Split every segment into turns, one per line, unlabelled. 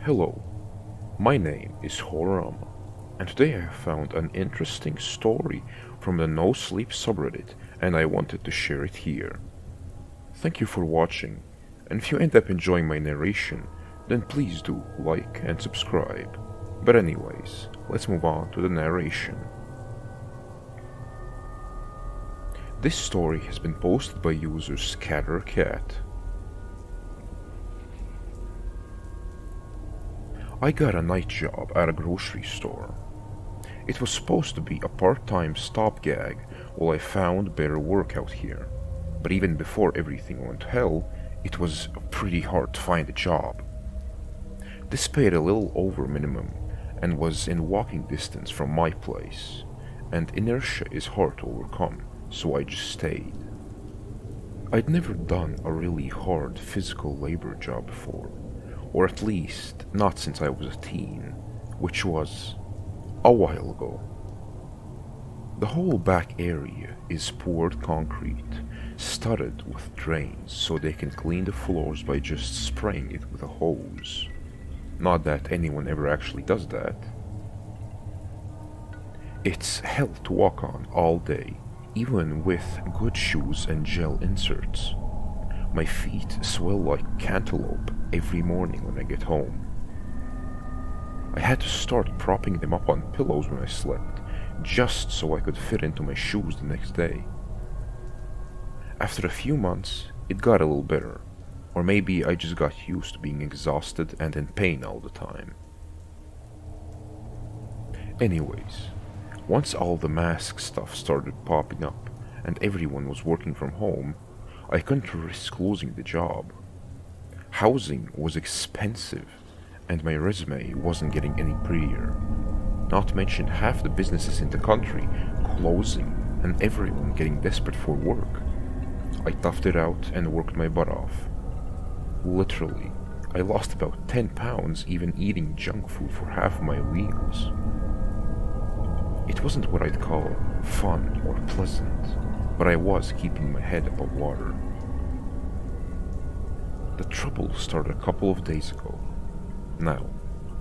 Hello, my name is Horama, and today I have found an interesting story from the No Sleep subreddit, and I wanted to share it here. Thank you for watching, and if you end up enjoying my narration, then please do like and subscribe. But anyways, let's move on to the narration. This story has been posted by user ScatterCat. I got a night job at a grocery store. It was supposed to be a part-time stopgag while I found better work out here. But even before everything went to hell, it was pretty hard to find a job. This paid a little over minimum and was in walking distance from my place, and inertia is hard to overcome, so I just stayed. I'd never done a really hard physical labor job before, or at least not since I was a teen, which was a while ago. The whole back area is poured concrete, studded with drains so they can clean the floors by just spraying it with a hose. Not that anyone ever actually does that. It's hell to walk on all day, even with good shoes and gel inserts. My feet swell like cantaloupe every morning when I get home. I had to start propping them up on pillows when I slept, just so I could fit into my shoes the next day. After a few months, it got a little better, or maybe I just got used to being exhausted and in pain all the time. Anyways, once all the mask stuff started popping up and everyone was working from home, I couldn't risk losing the job. Housing was expensive, and my resume wasn't getting any prettier. Not to mention half the businesses in the country closing and everyone getting desperate for work. I toughed it out and worked my butt off. Literally, I lost about 10 pounds even eating junk food for half of my meals. It wasn't what I'd call fun or pleasant, but I was keeping my head above water. The trouble started a couple of days ago. Now,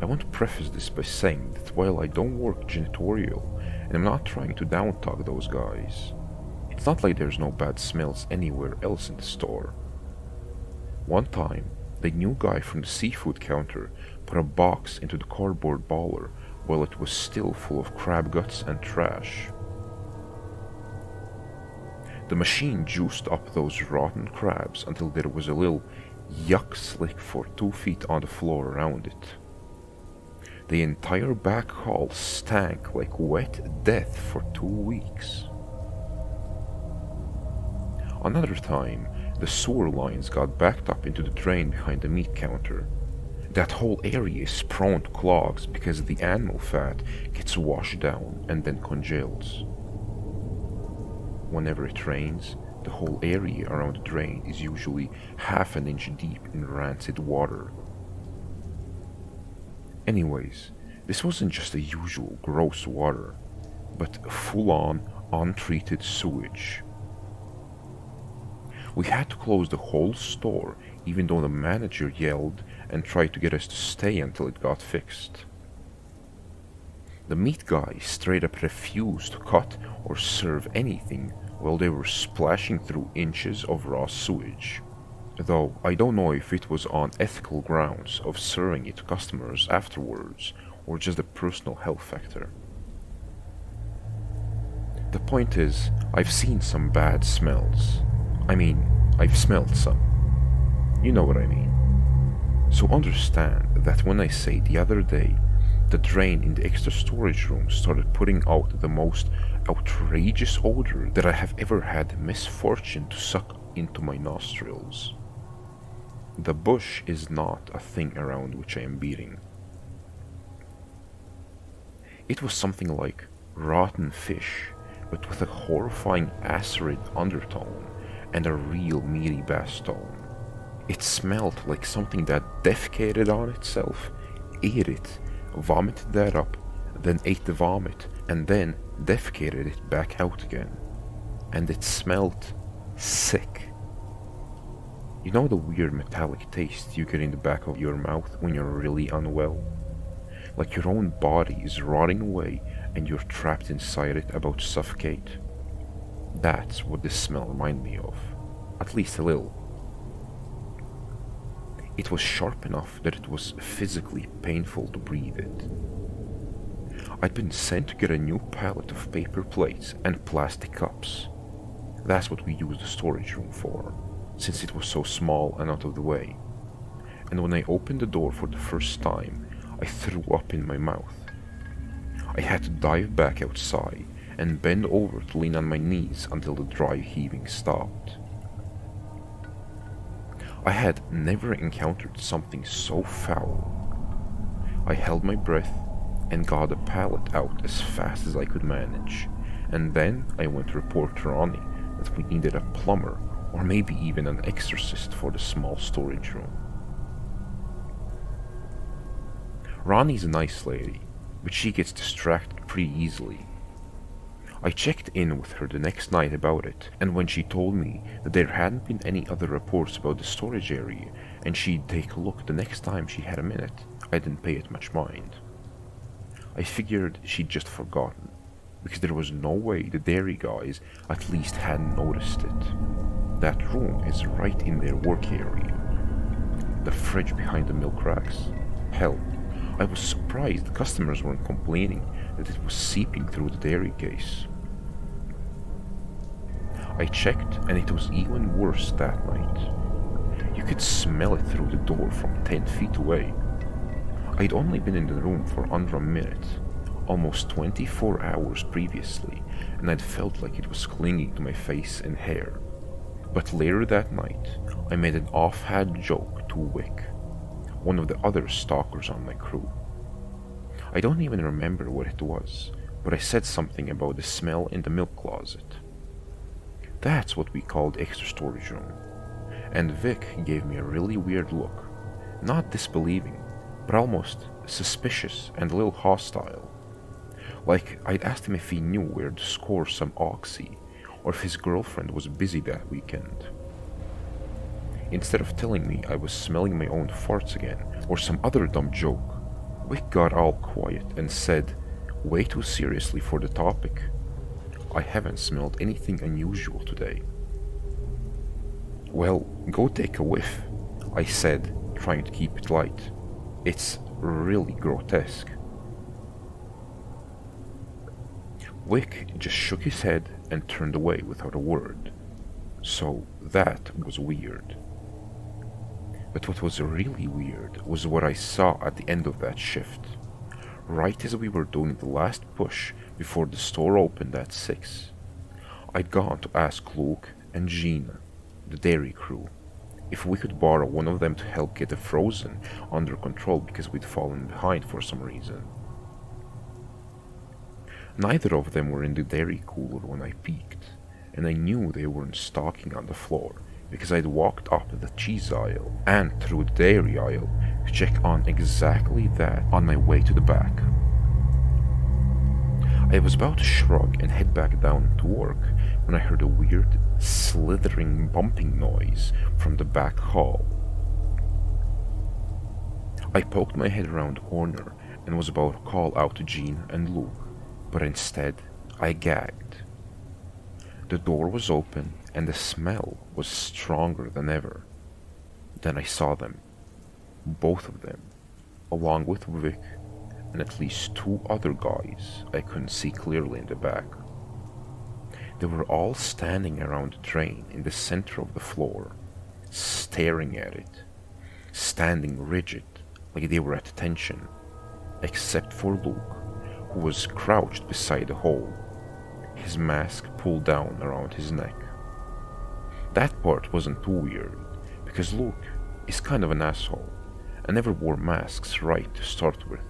I want to preface this by saying that while I don't work janitorial, and I'm not trying to down-talk those guys, it's not like there's no bad smells anywhere else in the store. One time, the new guy from the seafood counter put a box into the cardboard baller while it was still full of crab guts and trash. The machine juiced up those rotten crabs until there was a little yuck slick for 2 feet on the floor around it. The entire back hall stank like wet death for 2 weeks. Another time, the sewer lines got backed up into the drain behind the meat counter. That whole area is prone to clogs because the animal fat gets washed down and then congels. Whenever it rains, the whole area around the drain is usually half an inch deep in rancid water. Anyways, this wasn't just the usual gross water, but full-on, untreated sewage. We had to close the whole store even though the manager yelled and tried to get us to stay until it got fixed. The meat guy straight up refused to cut or serve anything while they were splashing through inches of raw sewage. Though I don't know if it was on ethical grounds of serving it to customers afterwards or just a personal health factor. The point is, I've seen some bad smells. I mean, I've smelled some. You know what I mean. So understand that when I say the other day, the drain in the extra storage room started putting out the most outrageous odor that I have ever had the misfortune to suck into my nostrils. The bush is not a thing around which I am beating. It was something like rotten fish, but with a horrifying acrid undertone and a real meaty bass tone. It smelled like something that defecated on itself, ate it, vomited that up, then ate the vomit, and then defecated it back out again. And it smelled sick. You know the weird metallic taste you get in the back of your mouth when you're really unwell? Like your own body is rotting away and you're trapped inside it about to suffocate? That's what this smell reminded me of, at least a little. It was sharp enough that it was physically painful to breathe it. I'd been sent to get a new pallet of paper plates and plastic cups. That's what we used the storage room for, since it was so small and out of the way. And when I opened the door for the first time, I threw up in my mouth. I had to dive back outside and bend over to lean on my knees until the dry heaving stopped. I had never encountered something so foul. I held my breath and got the pallet out as fast as I could manage, and then I went to report to Ronnie that we needed a plumber or maybe even an exorcist for the small storage room. Ronnie's a nice lady, but she gets distracted pretty easily. I checked in with her the next night about it, and when she told me that there hadn't been any other reports about the storage area and she'd take a look the next time she had a minute, I didn't pay it much mind. I figured she'd just forgotten, because there was no way the dairy guys at least hadn't noticed it. That room is right in their work area. The fridge behind the milk racks. Hell, I was surprised the customers weren't complaining that it was seeping through the dairy case. I checked and it was even worse that night. You could smell it through the door from 10 feet away. I'd only been in the room for under a minute, almost 24 hours previously, and I'd felt like it was clinging to my face and hair. But later that night, I made an offhand joke to Wick, one of the other stalkers on my crew. I don't even remember what it was, but I said something about the smell in the milk closet. That's what we called extra storage room. And Vic gave me a really weird look, not disbelieving, but almost suspicious and a little hostile. Like I'd asked him if he knew where to score some oxy, or if his girlfriend was busy that weekend. Instead of telling me I was smelling my own farts again, or some other dumb joke, Wick got all quiet and said, way too seriously for the topic, "I haven't smelled anything unusual today." "Well, go take a whiff," I said, trying to keep it light. "It's really grotesque." Wick just shook his head and turned away without a word. So that was weird. But what was really weird was what I saw at the end of that shift. Right as we were doing the last push before the store opened at 6, I'd gone to ask Luke and Gina, the dairy crew, if we could borrow one of them to help get the frozen under control because we'd fallen behind for some reason. Neither of them were in the dairy cooler when I peeked, and I knew they weren't stocking on the floor because I'd walked up the cheese aisle and through the dairy aisle to check on exactly that on my way to the back. I was about to shrug and head back down to work when I heard a weird, slithering, bumping noise from the back hall. I poked my head around the corner and was about to call out to Gina and Luke, but instead I gagged. The door was open and the smell was stronger than ever. Then I saw them, both of them, along with Vic and at least 2 other guys I couldn't see clearly in the back. They were all standing around the drain in the center of the floor, staring at it, standing rigid like they were at attention, except for Luke, who was crouched beside the hole, his mask pulled down around his neck. That part wasn't too weird, because Luke is kind of an asshole and never wore masks right to start with,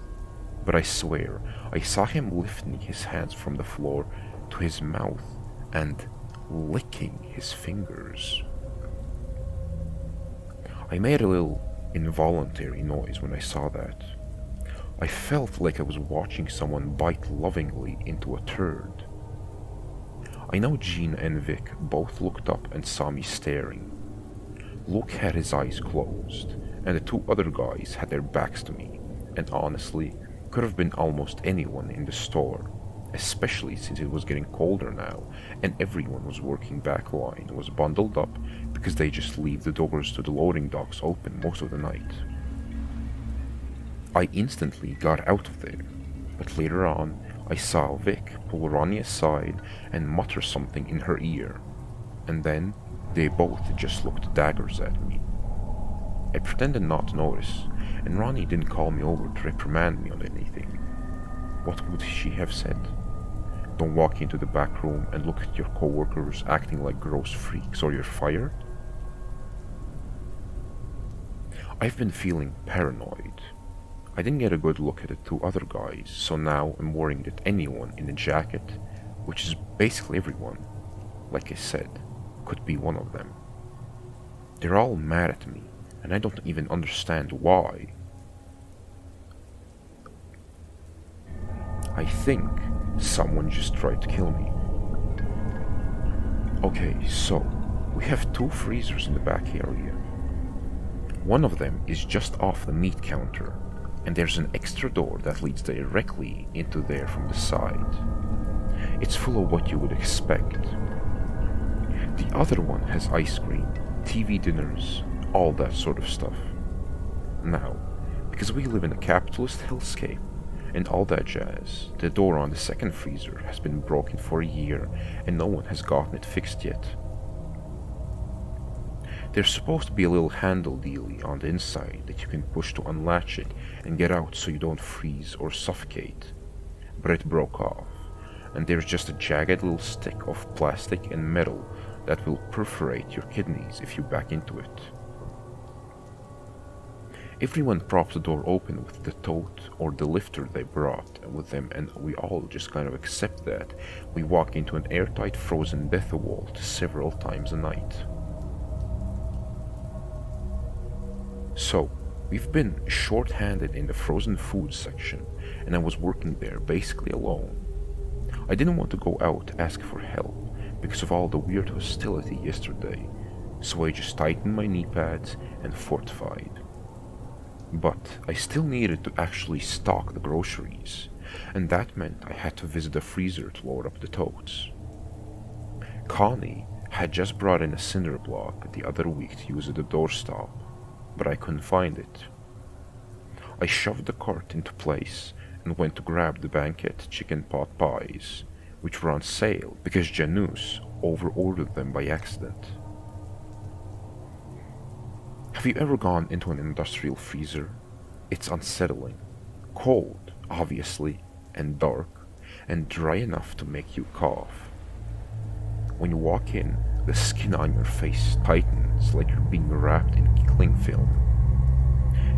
but I swear I saw him lifting his hands from the floor to his mouth and licking his fingers. I made a little involuntary noise when I saw that. I felt like I was watching someone bite lovingly into a turd. I know Gina and Vic both looked up and saw me staring. Luke had his eyes closed, and the two other guys had their backs to me, and honestly, could have been almost anyone in the store, especially since it was getting colder now, and everyone was working back line was bundled up because they just leave the doors to the loading docks open most of the night. I instantly got out of there, but later on, I saw Vic pull Ronnie aside and mutter something in her ear, and then they both just looked daggers at me. I pretended not to notice, and Ronnie didn't call me over to reprimand me on anything. What would she have said? Don't walk into the back room and look at your coworkers acting like gross freaks or you're fired? I've been feeling paranoid. I didn't get a good look at the two other guys, so now I'm worrying that anyone in a jacket, which is basically everyone, like I said, could be one of them. They're all mad at me, and I don't even understand why. I think someone just tried to kill me. Okay, so we have two freezers in the back area. One of them is just off the meat counter, and there's an extra door that leads directly into there from the side. It's full of what you would expect. The other one has ice cream, TV dinners, all that sort of stuff. Now, because we live in a capitalist hellscape and all that jazz, the door on the second freezer has been broken for a year and no one has gotten it fixed yet. There's supposed to be a little handle dealie on the inside that you can push to unlatch it and get out so you don't freeze or suffocate, but it broke off, and there's just a jagged little stick of plastic and metal that will perforate your kidneys if you back into it. Everyone props the door open with the tote or the lifter they brought with them, and we all just kind of accept that we walk into an airtight frozen death vault several times a night. So, we've been short-handed in the frozen food section, and I was working there basically alone. I didn't want to go out to ask for help because of all the weird hostility yesterday, so I just tightened my knee pads and fortified. But I still needed to actually stock the groceries, and that meant I had to visit the freezer to load up the totes. Connie had just brought in a cinder block the other week to use at the doorstop, but I couldn't find it. I shoved the cart into place and went to grab the Banquet chicken pot pies, which were on sale because Janus over-ordered them by accident. Have you ever gone into an industrial freezer? It's unsettling. Cold, obviously, and dark, and dry enough to make you cough. When you walk in, the skin on your face tightens like you're being wrapped in cling film.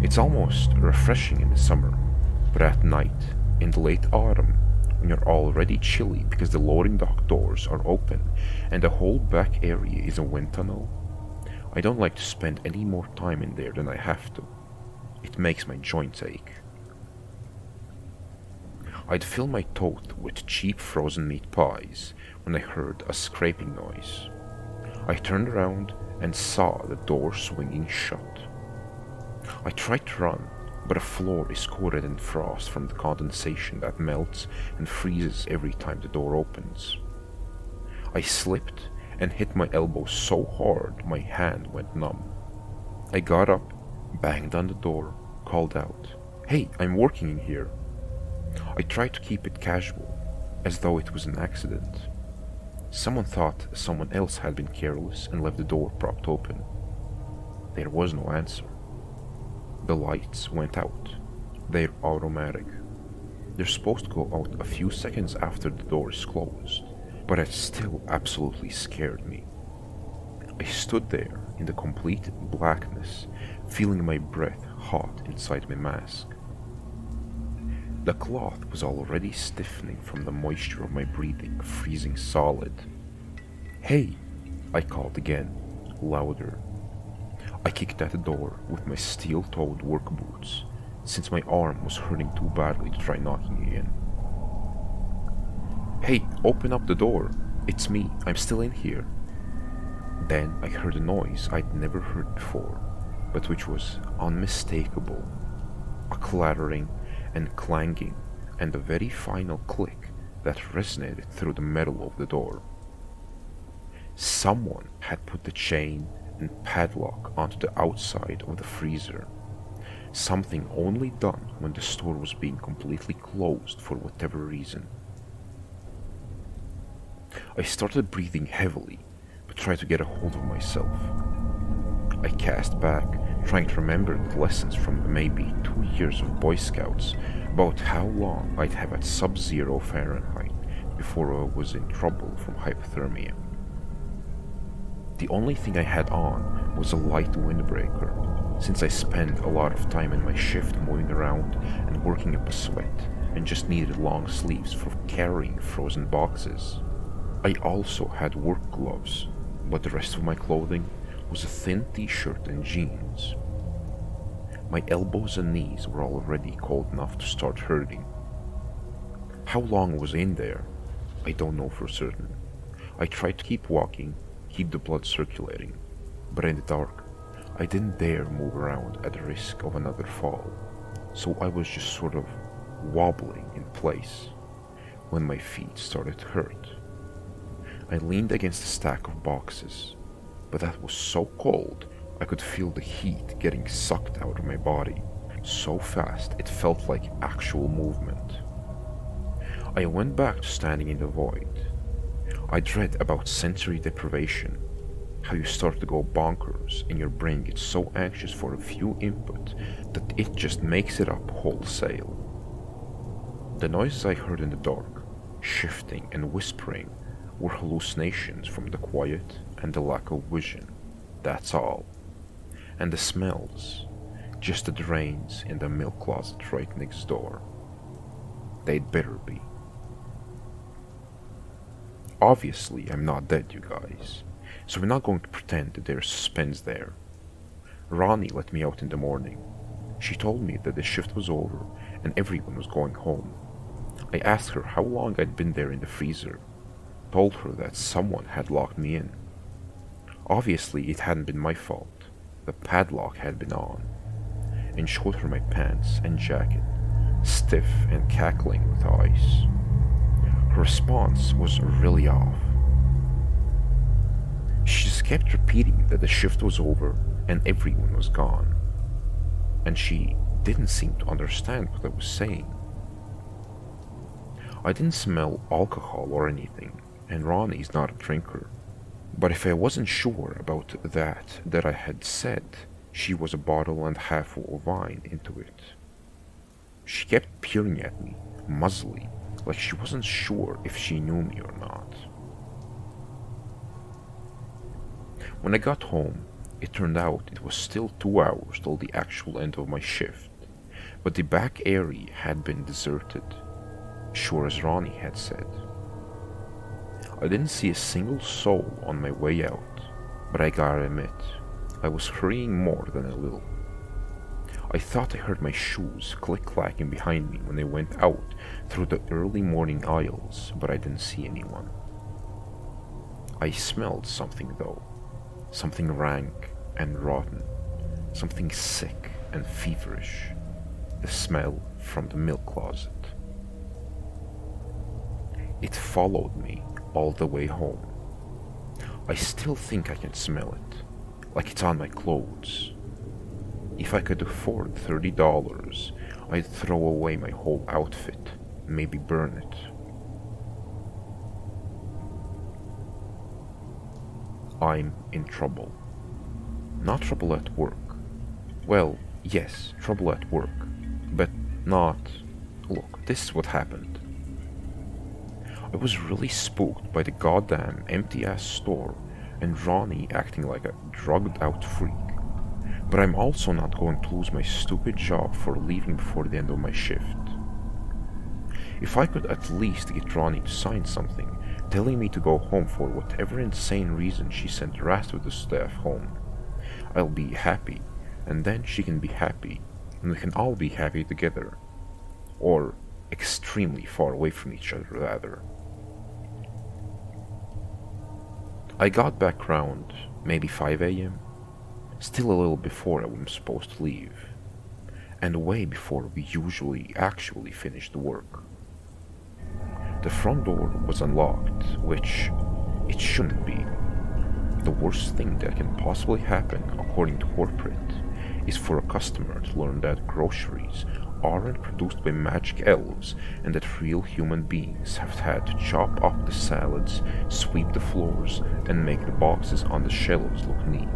It's almost refreshing in the summer, but at night, in the late autumn, when you're already chilly because the loading dock doors are open and the whole back area is a wind tunnel, I don't like to spend any more time in there than I have to. It makes my joints ache. I'd fill my tote with cheap frozen meat pies when I heard a scraping noise. I turned around and saw the door swinging shut. I tried to run, but the floor is coated in frost from the condensation that melts and freezes every time the door opens. I slipped and hit my elbow so hard my hand went numb. I got up, banged on the door, called out, "Hey, I'm working in here." I tried to keep it casual, as though it was an accident. Someone thought someone else had been careless and left the door propped open. There was no answer. The lights went out. They're automatic. They're supposed to go out a few seconds after the door is closed, but it still absolutely scared me. I stood there in the complete blackness, feeling my breath hot inside my mask. The cloth was already stiffening from the moisture of my breathing, freezing solid. "Hey!" I called again, louder. I kicked at the door with my steel-toed work boots, since my arm was hurting too badly to try knocking it in. "Hey, open up the door! It's me, I'm still in here." Then I heard a noise I'd never heard before, but which was unmistakable. A clattering and clanging and a very final click that resonated through the metal of the door. Someone had put the chain and padlock onto the outside of the freezer, something only done when the store was being completely closed for whatever reason. I started breathing heavily, but tried to get a hold of myself. I cast back, trying to remember the lessons from maybe 2 years of Boy Scouts about how long I'd have at sub-zero Fahrenheit before I was in trouble from hypothermia. The only thing I had on was a light windbreaker, since I spent a lot of time in my shift moving around and working up a sweat and just needed long sleeves for carrying frozen boxes. I also had work gloves, but the rest of my clothing was a thin t-shirt and jeans. My elbows and knees were already cold enough to start hurting. How long I was in there, I don't know for certain. I tried to keep walking, keep the blood circulating, but in the dark, I didn't dare move around at the risk of another fall, so I was just sort of wobbling in place when my feet started to hurt. I leaned against a stack of boxes, but that was so cold I could feel the heat getting sucked out of my body so fast it felt like actual movement. I went back to standing in the void. I'd read about sensory deprivation, how you start to go bonkers and your brain gets so anxious for a few input that it just makes it up wholesale. The noises I heard in the dark, shifting and whispering, were hallucinations from the quiet and the lack of vision, that's all. And the smells, just the drains in the milk closet right next door. They'd better be. Obviously, I'm not dead, you guys, so we're not going to pretend that there's suspense there. Ronnie let me out in the morning. She told me that the shift was over and everyone was going home. I asked her how long I'd been there in the freezer, told her that someone had locked me in. Obviously, it hadn't been my fault. The padlock had been on, and showed her my pants and jacket, stiff and cackling with ice. Her response was really off. She just kept repeating that the shift was over and everyone was gone, and she didn't seem to understand what I was saying. I didn't smell alcohol or anything, and Ronnie's not a drinker. But if I wasn't sure about that I had said she was a bottle and half full of wine into it. She kept peering at me, muzzly, like she wasn't sure if she knew me or not. When I got home, it turned out it was still 2 hours till the actual end of my shift, but the back area had been deserted, sure as Ronnie had said. I didn't see a single soul on my way out, but I gotta admit, I was hurrying more than a little. I thought I heard my shoes click-clacking behind me when I went out through the early morning aisles, but I didn't see anyone. I smelled something though, something rank and rotten, something sick and feverish, the smell from the milk closet. It followed me all the way home. I still think I can smell it, like it's on my clothes. If I could afford $30, I'd throw away my whole outfit, maybe burn it. I'm in trouble. Not trouble at work. Well, yes, trouble at work, but not... Look, this is what happened. I was really spooked by the goddamn empty-ass store and Ronnie acting like a drugged-out freak. But I'm also not going to lose my stupid job for leaving before the end of my shift. If I could at least get Ronnie to sign something telling me to go home for whatever insane reason she sent the rest of the staff home, I'll be happy, and then she can be happy, and we can all be happy together. Or extremely far away from each other, rather. I got back round maybe 5 a.m., still a little before I was supposed to leave, and way before we usually actually finished the work. The front door was unlocked, which it shouldn't be. The worst thing that can possibly happen, according to corporate, is for a customer to learn that groceries aren't produced by magic elves and that real human beings have had to chop up the salads, sweep the floors, and make the boxes on the shelves look neat.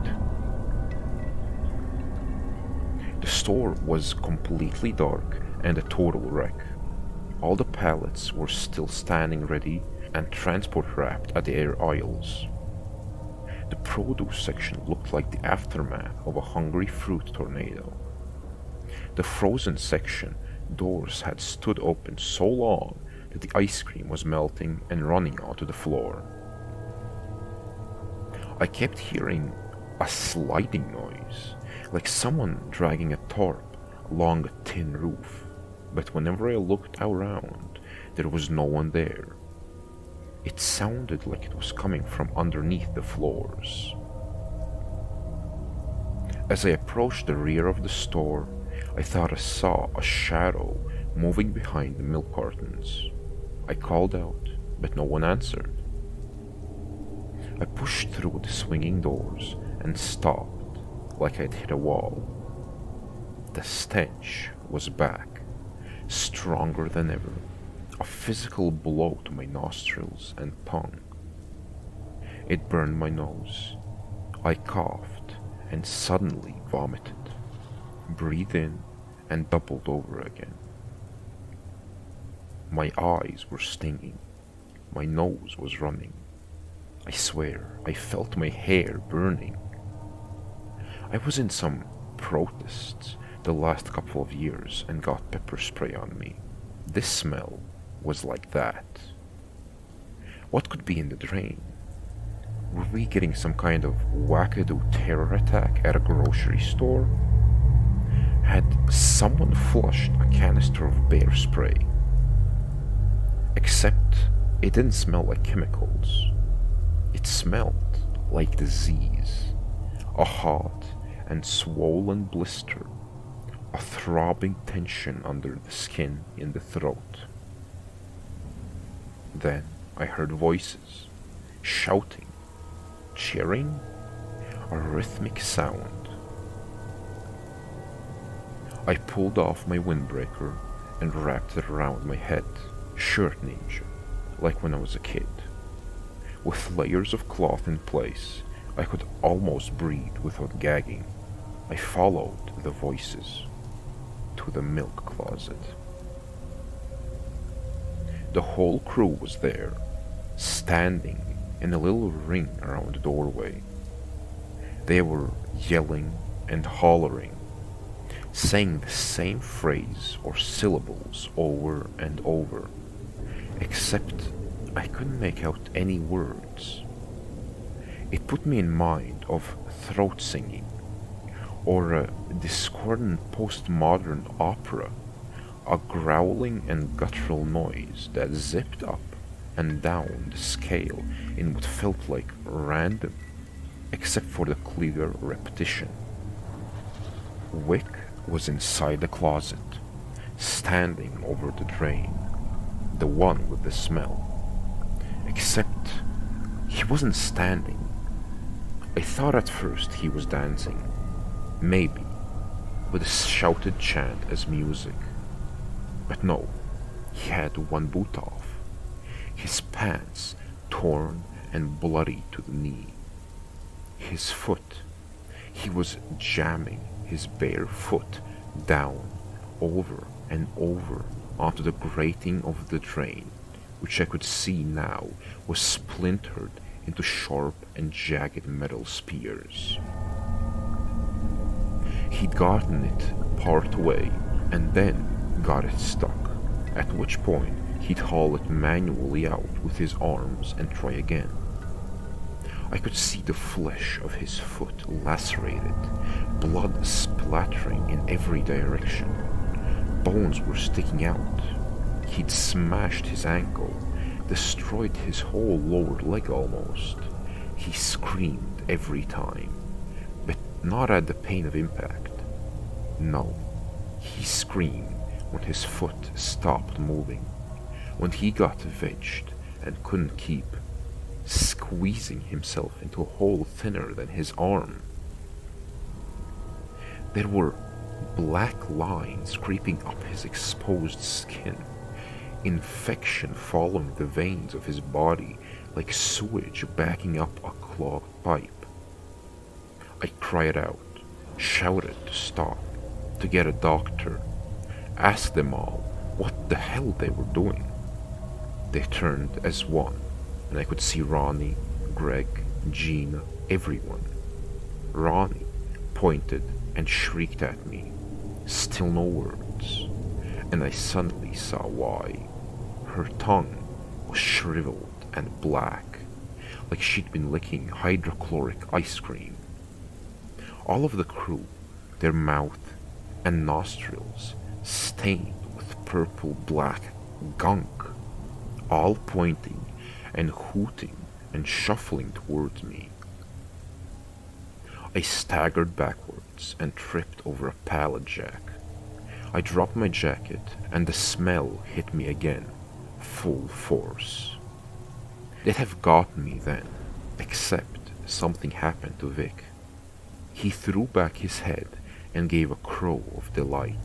The store was completely dark and a total wreck. All the pallets were still standing ready and transport wrapped at the air aisles. The produce section looked like the aftermath of a hungry fruit tornado. The frozen section doors had stood open so long that the ice cream was melting and running onto the floor. I kept hearing a sliding noise, like someone dragging a tarp along a tin roof, but whenever I looked around, there was no one there. It sounded like it was coming from underneath the floors. As I approached the rear of the store, I thought I saw a shadow moving behind the milk cartons. I called out, but no one answered. I pushed through the swinging doors and stopped, like I'd hit a wall. The stench was back, stronger than ever, a physical blow to my nostrils and tongue. It burned my nose. I coughed and suddenly vomited, breathed in and doubled over again. My eyes were stinging. My nose was running. I swear, I felt my hair burning. I was in some protests the last couple of years and got pepper spray on me. This smell was like that. What could be in the drain? Were we getting some kind of wackadoo terror attack at a grocery store? Had someone flushed a canister of bear spray? Except it didn't smell like chemicals. It smelled like disease, a hot and swollen blister, a throbbing tension under the skin in the throat. Then I heard voices, shouting, cheering, a rhythmic sound. I pulled off my windbreaker and wrapped it around my head, shirt ninja, like when I was a kid. With layers of cloth in place, I could almost breathe without gagging. I followed the voices to the milk closet. The whole crew was there, standing in a little ring around the doorway. They were yelling and hollering, saying the same phrase or syllables over and over, except I couldn't make out any words. It put me in mind of throat singing, or a discordant postmodern opera, a growling and guttural noise that zipped up and down the scale in what felt like random, except for the clear repetition. Wick was inside the closet, standing over the drain, the one with the smell. Except he wasn't standing. I thought at first he was dancing, maybe with a shouted chant as music. But no, he had one boot off, his pants torn and bloody to the knee. His foot, he was jamming his bare foot down, over and over onto the grating of the drain, which I could see now was splintered into sharp and jagged metal spears. He'd gotten it part way and then got it stuck, at which point he'd haul it manually out with his arms and try again. I could see the flesh of his foot lacerated, blood splattering in every direction. Bones were sticking out. He'd smashed his ankle, destroyed his whole lower leg almost. He screamed every time, but not at the pain of impact. No, he screamed when his foot stopped moving, when he got wedged and couldn't keep, squeezing himself into a hole thinner than his arm. There were black lines creeping up his exposed skin, infection following the veins of his body like sewage backing up a clogged pipe. I cried out, shouted to stop, to get a doctor, asked them all what the hell they were doing. They turned as one, and I could see Ronnie, Greg, Gina, everyone. Ronnie pointed and shrieked at me, still no words, and I suddenly saw why. Her tongue was shriveled and black, like she'd been licking hydrochloric ice cream. All of the crew, their mouth and nostrils stained with purple-black gunk, all pointing and hooting and shuffling towards me. I staggered backwards and tripped over a pallet jack. I dropped my jacket and the smell hit me again, full force. They'd have got me then, except something happened to Vic. He threw back his head and gave a crow of delight,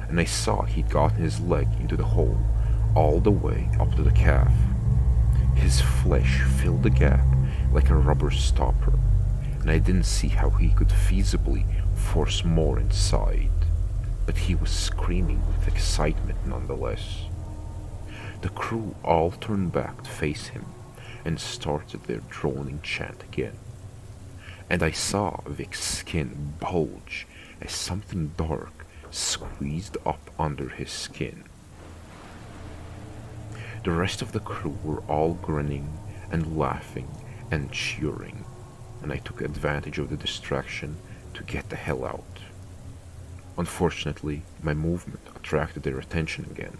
and I saw he'd gotten his leg into the hole all the way up to the calf. His flesh filled the gap like a rubber stopper, and I didn't see how he could feasibly force more inside, but he was screaming with excitement nonetheless. The crew all turned back to face him and started their droning chant again, and I saw Vic's skin bulge as something dark squeezed up under his skin. The rest of the crew were all grinning and laughing and cheering, and I took advantage of the distraction to get the hell out. Unfortunately, my movement attracted their attention again.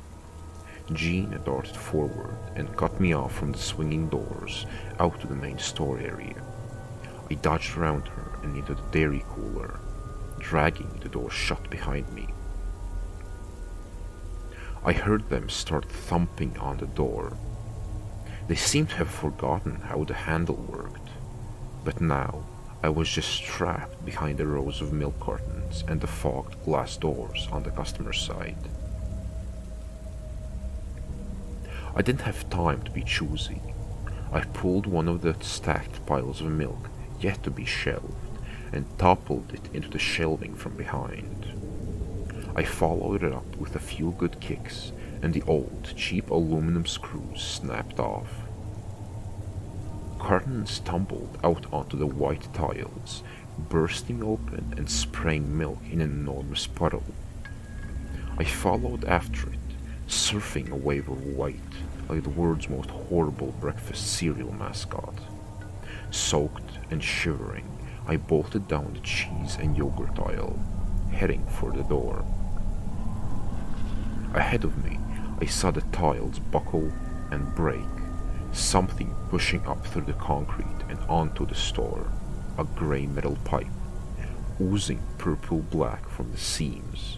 Gina darted forward and cut me off from the swinging doors out to the main store area. I dodged around her and into the dairy cooler, dragging the door shut behind me. I heard them start thumping on the door. They seemed to have forgotten how the handle worked, but now I was just trapped behind the rows of milk cartons and the fogged glass doors on the customer side. I didn't have time to be choosy. I pulled one of the stacked piles of milk yet to be shelved and toppled it into the shelving from behind. I followed it up with a few good kicks, and the old, cheap aluminum screws snapped off. Cartons tumbled out onto the white tiles, bursting open and spraying milk in an enormous puddle. I followed after it, surfing a wave of white, like the world's most horrible breakfast cereal mascot. Soaked and shivering, I bolted down the cheese and yogurt aisle, heading for the door. Ahead of me, I saw the tiles buckle and break, something pushing up through the concrete and onto the store, a grey metal pipe, oozing purple-black from the seams,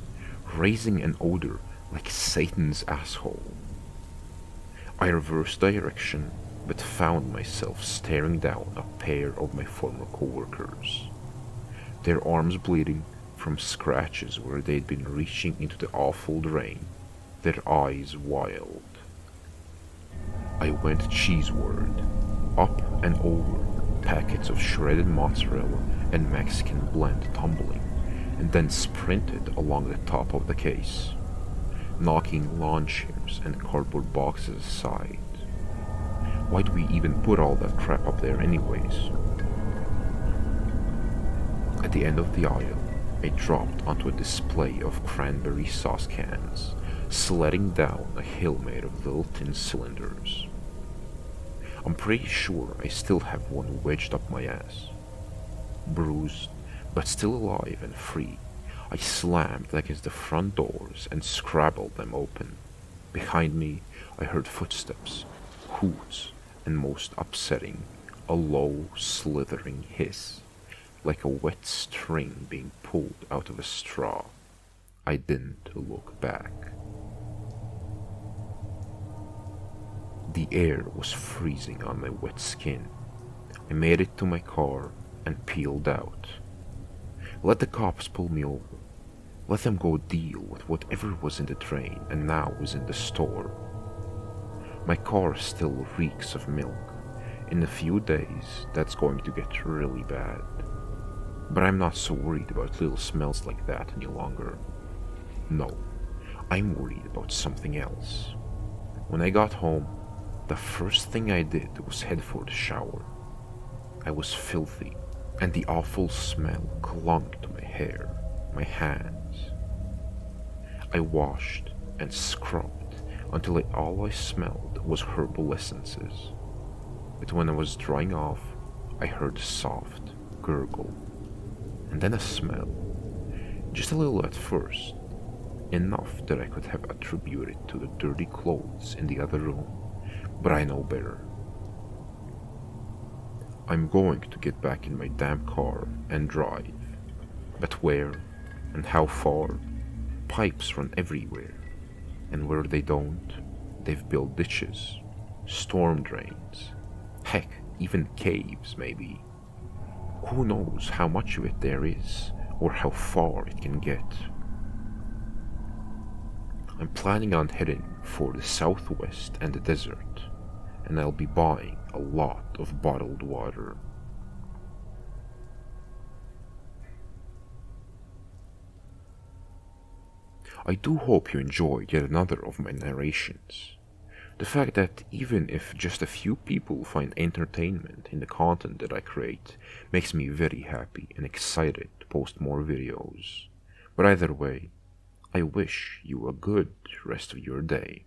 raising an odor like Satan's asshole. I reversed direction, but found myself staring down a pair of my former co-workers, their arms bleeding from scratches where they'd been reaching into the awful drain, their eyes wild. I went cheeseward, up and over, packets of shredded mozzarella and Mexican blend tumbling, and then sprinted along the top of the case, knocking lawn chairs and cardboard boxes aside. Why'd we even put all that crap up there anyways? At the end of the aisle, I dropped onto a display of cranberry sauce cans, sledding down a hill made of little tin cylinders. I'm pretty sure I still have one wedged up my ass. Bruised, but still alive and free, I slammed against the front doors and scrabbled them open. Behind me, I heard footsteps, hoots, and most upsetting, a low, slithering hiss, like a wet string being pulled out of a straw. I didn't look back. The air was freezing on my wet skin. I made it to my car and peeled out. Let the cops pull me over. Let them go deal with whatever was in the drain and now was in the store. My car still reeks of milk. In a few days, that's going to get really bad. But I'm not so worried about little smells like that any longer. No, I'm worried about something else. When I got home, the first thing I did was head for the shower. I was filthy, and the awful smell clung to my hair, my hands. I washed and scrubbed until all I smelled was herbal essences. But when I was drying off, I heard a soft gurgle, and then a smell. Just a little at first, enough that I could have attributed to the dirty clothes in the other room, but I know better. I'm going to get back in my damn car and drive. But where and how far? Pipes run everywhere, and where they don't, they've built ditches, storm drains, heck, even caves maybe. Who knows how much of it there is, or how far it can get. I'm planning on heading for the southwest and the desert, and I'll be buying a lot of bottled water. I do hope you enjoyed yet another of my narrations. The fact that even if just a few people find entertainment in the content that I create makes me very happy and excited to post more videos. But either way, I wish you a good rest of your day.